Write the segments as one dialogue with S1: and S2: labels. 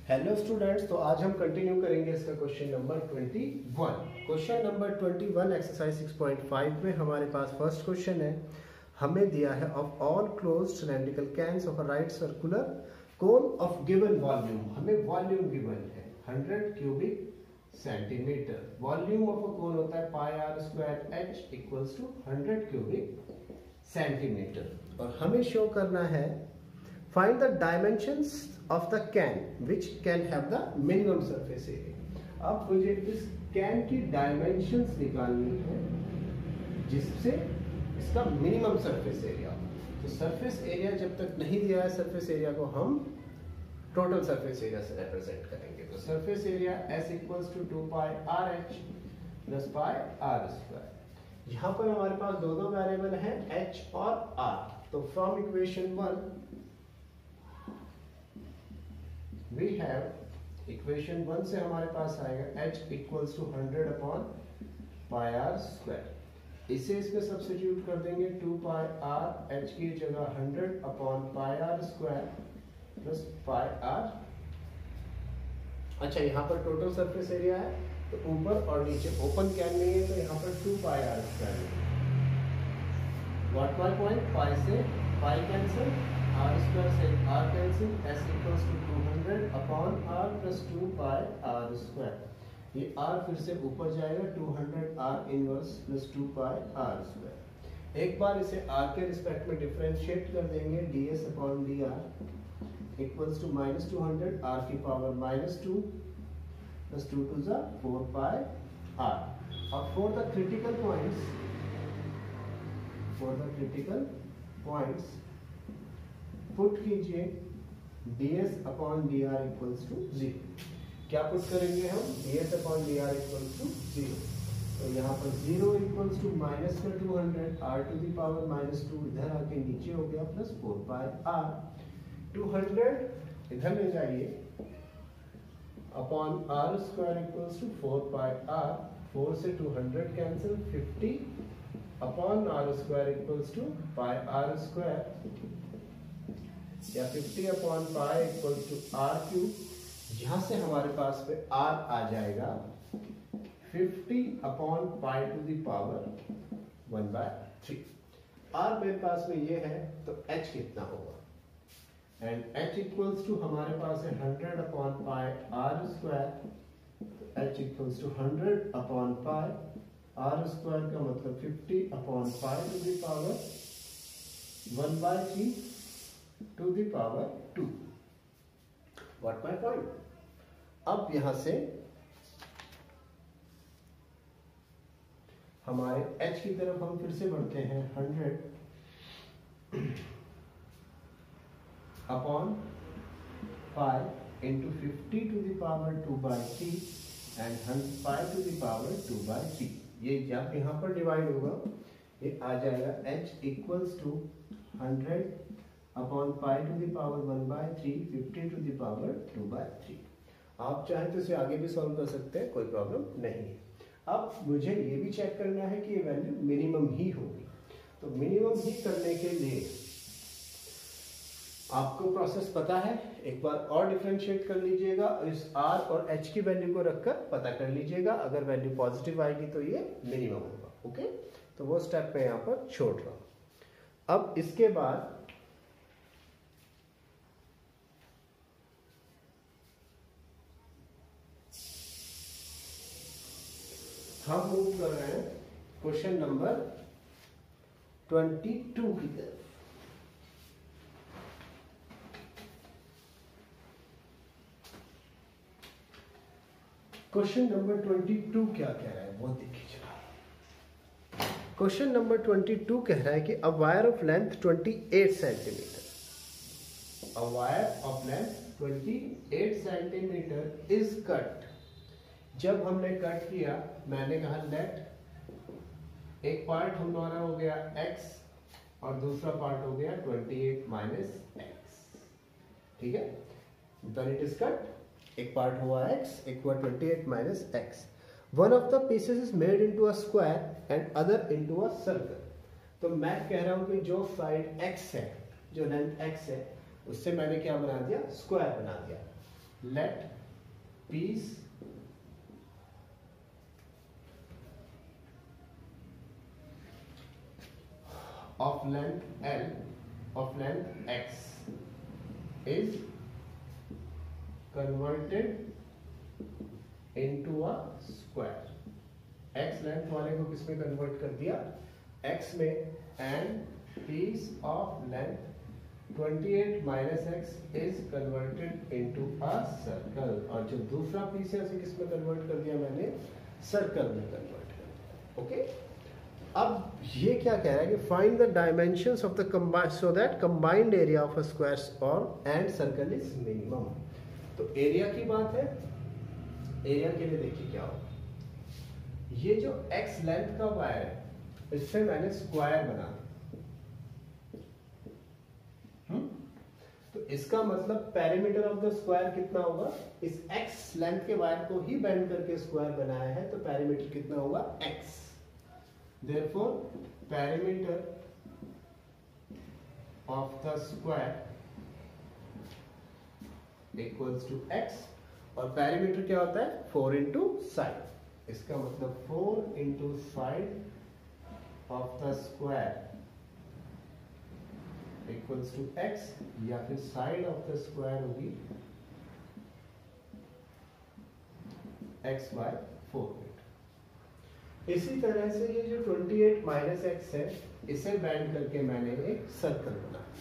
S1: Hello students, तो आज हम कंटिन्यू करेंगे इसका question number 21। Question number 21 exercise 6.5 में हमारे पास फर्स्ट क्वेश्चन है। हमें दिया है of all closed cylindrical cans of a right circular cone of given volume. हमें वॉल्यूम गिवन है 100 cubic centimetre. Volume of a cone होता है pi are square h equals to 100 cubic centimetre. और हमें शो करना है find the dimensions of the can which can have the minimum surface area। अब मुझे इस कैन की डायमेंशंस निकालनी है जिससे इसका मिनिमम सरफेस एरिया। तो सरफेस एरिया जब तक नहीं दिया है, सरफेस एरिया को हम टोटल सरफेस एरिया से रिप्रेजेंट करेंगे। तो surface area S equals to 2 pi R H plus pi are square. यहाँ पर हमारे पास दो वेरिएबल हैं H और R। तो from equation 1 we have equation 1 से हमारे पास आएगा h equals to 100 upon pi are square. इसे इसमें सब्स्टिट्यूट कर देंगे 2 पाई आर h की जगह 100 upon pi are square plus pi R. अच्छा, यहाँ पर टोटल सरफेस एरिया है तो ऊपर और नीचे ओपन कैन नहीं है, तो यहाँ पर 2 pi are square. What my point, pi से पाई कैंसिल, आर स्क्वायर से r cancel, s equals to 200 upon r plus 2 pi are square. ये r फिर से ऊपर जाएगा 200 r inverse plus 2 pi are square. एक बार इसे r के रिस्पेक्ट में डिफरेंशिएट कर देंगे, ds upon dr equals to minus 200 r की पावर माइनस 2 प्लस 2 टू ज़ा 4 पाई r। अब for the critical points put कीजिए ds upon dr equals to 0। क्या पुट करेंगे हम, ds upon dr equals to 0। तो यहाँ पर 0 इक्वल्स टू माइनस का 200 r to the power minus 2 इधर आके नीचे हो गया प्लस 4 पाई r। 200 इधर ले जाइए upon r square equals to 4 pi r। 4 से 200 cancel, 50 upon r square equals to pi r square या 50 upon pi equals to r cube. यहां से हमारे पास में r आ जाएगा 50 upon pi to the power 1/3। r मेरे पास में ये है तो h कितना होगा, एंड h इक्वल्स टू हमारे पास है 100 upon pi are square. h equals to 100 upon pi are square का मतलब 50 upon pi to the power 1/3 to the power 2। What my point. अब यहां से हमारे h की तरफ हम फिर से बढ़ते हैं 100 upon pi into 50 to the power 2/3 and pi to the power 2/3। ये जब यहाँ पर डिवाइड होगा ये आ जाएगा h equals to 100 upon pi to the power 1/3 50 to the power 2/3। आप चाहें तो इसे आगे भी सॉल्व कर सकते हैं, कोई प्रॉब्लम नहीं है। अब मुझे ये भी चेक करना है कि ये वैल्यू मिनिमम ही होगी। तो मिनिमम ही करने के लिए आपको प्रोसेस पता है, एक बार और डिफरेंशिएट कर लीजिएगा, इस r और h की वैल्यू को रखकर पता कर लीजिएगा। अगर वैल्यू पॉजिटिव आएगी तो ये मिनिमम होगा। ओके, तो वो स्टेप मैं यहाँ पर छोड़ रहा हूं। अब इसके बाद हम मूव कर रहे हैं क्वेश्चन नंबर 22 की तरफ। क्वेश्चन नंबर 22 क्या कह रहा है वो देखिए जरा। क्वेश्चन नंबर 22 कह रहा है कि a wire of length 28 centimetre, a wire of length 28 centimetre is cut. जब हमने कट किया, मैंने कहा लेट एक पार्ट हमारा हो गया x और दूसरा पार्ट हो गया 28 माइनस x। ठीक है, देन इट इज कट। एक पार्ट हुआ x, एक हुआ 28 minus x। One of the pieces is made into a square and other into a circle. तो मैं कह रहा हूं कि जो साइड x है, जो लेंथ x है, उससे मैंने क्या बना दिया, स्क्वायर बना दिया। let piece of length L of length x is converted into a square. x length वाले को किस में कन्वर्ट कर दिया? x में. and piece of length 28 minus x is converted into a circle. और जो दूसरा पीस है उसे किस में कन्वर्ट कर दिया मैंने? सर्कल में कन्वर्ट कर दिया. ओके. अब ये क्या कह रहा है कि find the dimensions of the combined so that combined area of a square और एंड सर्कल इज मिनिमम. तो एरिया की बात है. एरिया के लिए देखिए क्या होगा. ये जो x लेंथ का वायर है इससे मैंने स्क्वायर बना. तो इसका मतलब पेरीमीटर ऑफ द स्क्वायर कितना होगा? इस x लेंथ के वायर को ही बेंड करके स्क्वायर बनाया है तो पेरीमीटर कितना होगा? x. Therefore, perimeter of the square equals to x. और पेरीमीटर क्या होता है? 4 into side. इसका मतलब 4 into side of the square equals to x, या फिर side of the square होगी x by 4. इसी तरह से ये जो 28 माइनस एक्स है इसे बैंड करके मैंने एक सर्कल बनाया.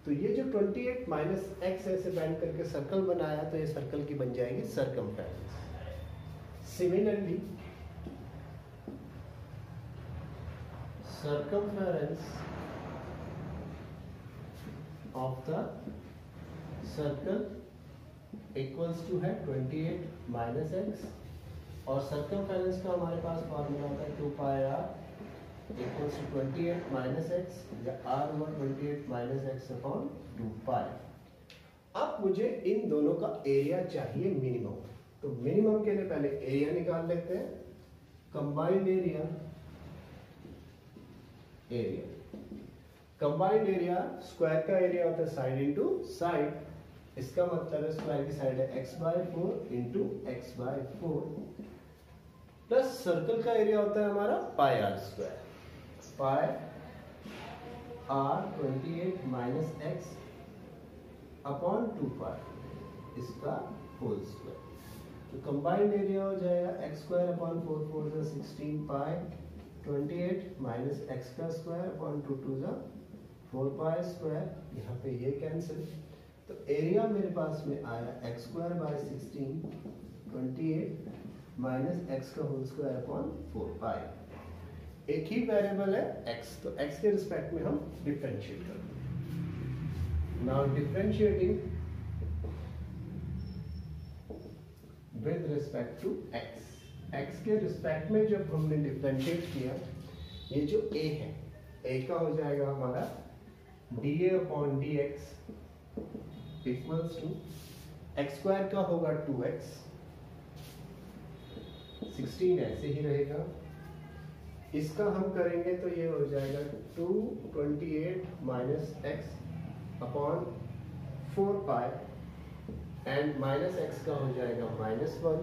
S1: तो ये जो 28 माइनस एक्स है इसे बैंड करके सर्कल बनाया तो ये सर्कल की बन जाएगी circumference. Similarly circumference of the circle equals to है 28 माइनस एक्स. और सर्कमफेरेंस का हमारे पास फॉर्मूला होता है 2 pi r equals to 28 minus x या r over 28 minus x upon 2 pi. अब मुझे इन दोनों का एरिया चाहिए मिनिमम. तो मिनिमम के लिए पहले एरिया निकाल लेते हैं. Combined area combined area square का एरिया होता है साइड इंटू साइड. इसका मतलब है स्क्वायर की साइड है x by 4 into x by 4 plus circle का एरिया होता है हमारा pi are square. Pi r 28 minus x upon 2 pi इसका होल स्क्वायर. तो कंबाइंड एरिया हो जाएगा एक्स स्क्वायर अपॉन 4 4 जा 16 पाई 28 माइनस एक्स का स्क्वायर अपॉन 2 2 जा 4 पाई स्क्वायर. यहाँ पे ये कैंसिल. तो एरिया मेरे पास में आया x square by 16 28 minus x का होल स्क्वायर अपॉन 4 पाई. एक ही वेरिएबल है x, तो x के रिस्पेक्ट में हम डिफरेंशिएट करते हैं. Now differentiating with respect to x. x के रिस्पेक्ट में जब हमने डिफरेंशिएट किया ये जो a है a का हो जाएगा हमारा dA upon dx equals to x square का होगा 2x 16 ऐसे ही रहेगा. इसका हम करेंगे तो ये हो जाएगा 228 minus x upon 4 pi and minus x का हो जाएगा -1.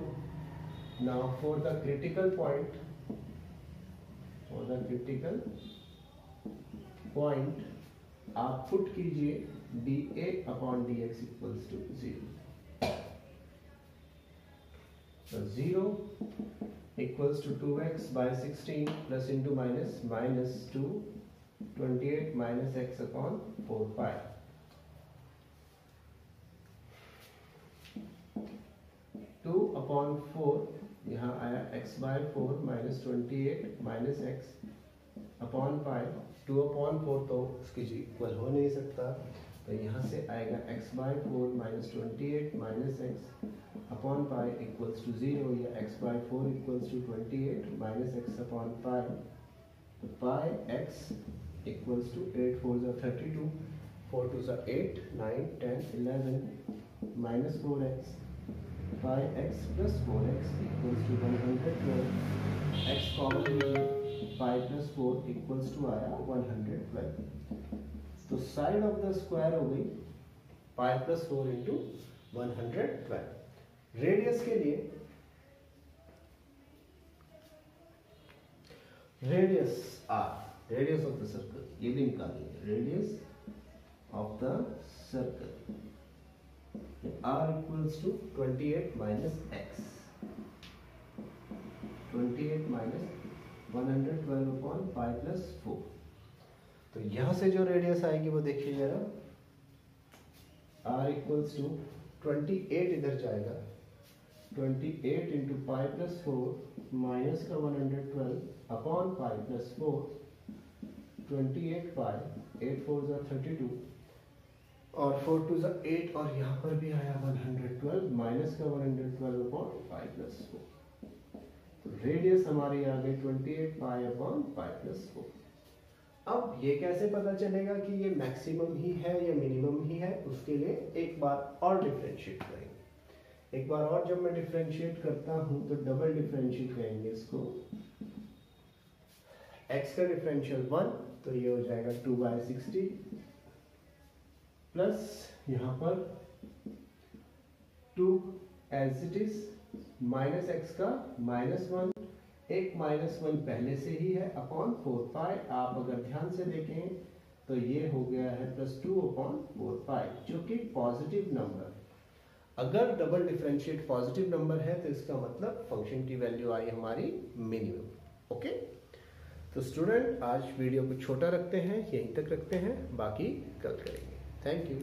S1: Now for the critical point आप पुट कीजिए dA upon dx equals to 0. So 0 equals to 2x by 16 plus into minus 2 28 minus x upon 4 pi. 2 upon 4 यहाँ आया x by 4 minus 28 minus x upon pi. 2 upon 4 तो उसकी equal हो नहीं सकता तो यहाँ से आएगा x by 4 minus 28 minus x upon pi equals to 0 या x by 4 equals to 28 minus x upon pi. Pi x equals to 8 4 are 32 4 2 are 8 9 10 11 minus 4x. Pi x plus 4x equals to 112. x common लीजिए pi plus 4 equals to आया 112. तो side of the square हो गई pi plus 4 into 112। Radius के लिए radius r, radius of the circle, ये भी निकालेंगे। Radius of the circle r equals to 28 minus x, 28 minus 112 upon 5 plus 4। तो यहां से जो रेडियस आएगी वो देखिए जरा, r equals to 28 इधर जाएगा, 28 इंटू 5 प्लस 4 माइनस का 112 अपॉन 5 प्लस 4, 28 5, 8 4 जा 32 और 4 2 जा 8 और यहाँ पर भी आया 112 माइनस का 112 अपॉन 5 प्लस 4। तो रेडियस हमारी आ गई 28 पाई अपॉन 5 प्लस 4। अब ये कैसे पता चलेगा कि ये मैक्सिमम ही है या मिनिमम ही है, उसके लिए एक बार और डिफरेंशिएट करेंगे। एक बार और जब मैं डिफरेंशिएट करता हूँ तो डबल डिफरेंशिएट करेंगे इसको। x का डिफरेंशियल 1, तो ये हो जाएगा 2/60 प्लस यहाँ पर 2 as it is minus x का -1, एक -1 पहले से ही है अपॉन 4 पाई। आप अगर ध्यान से देखें तो ये हो गया है +2 अपॉन 4 पाई, जो कि पॉजिटिव नंबर। अगर डबल डिफरेंशिएट पॉजिटिव नंबर है तो इसका मतलब फंक्शन की वैल्यू आई हमारी मिनिमम। ओके, तो स्टूडेंट आज वीडियो को छोटा रखते हैं, यहीं तक रखते हैं, बाकी कल करेंगे। Thank you.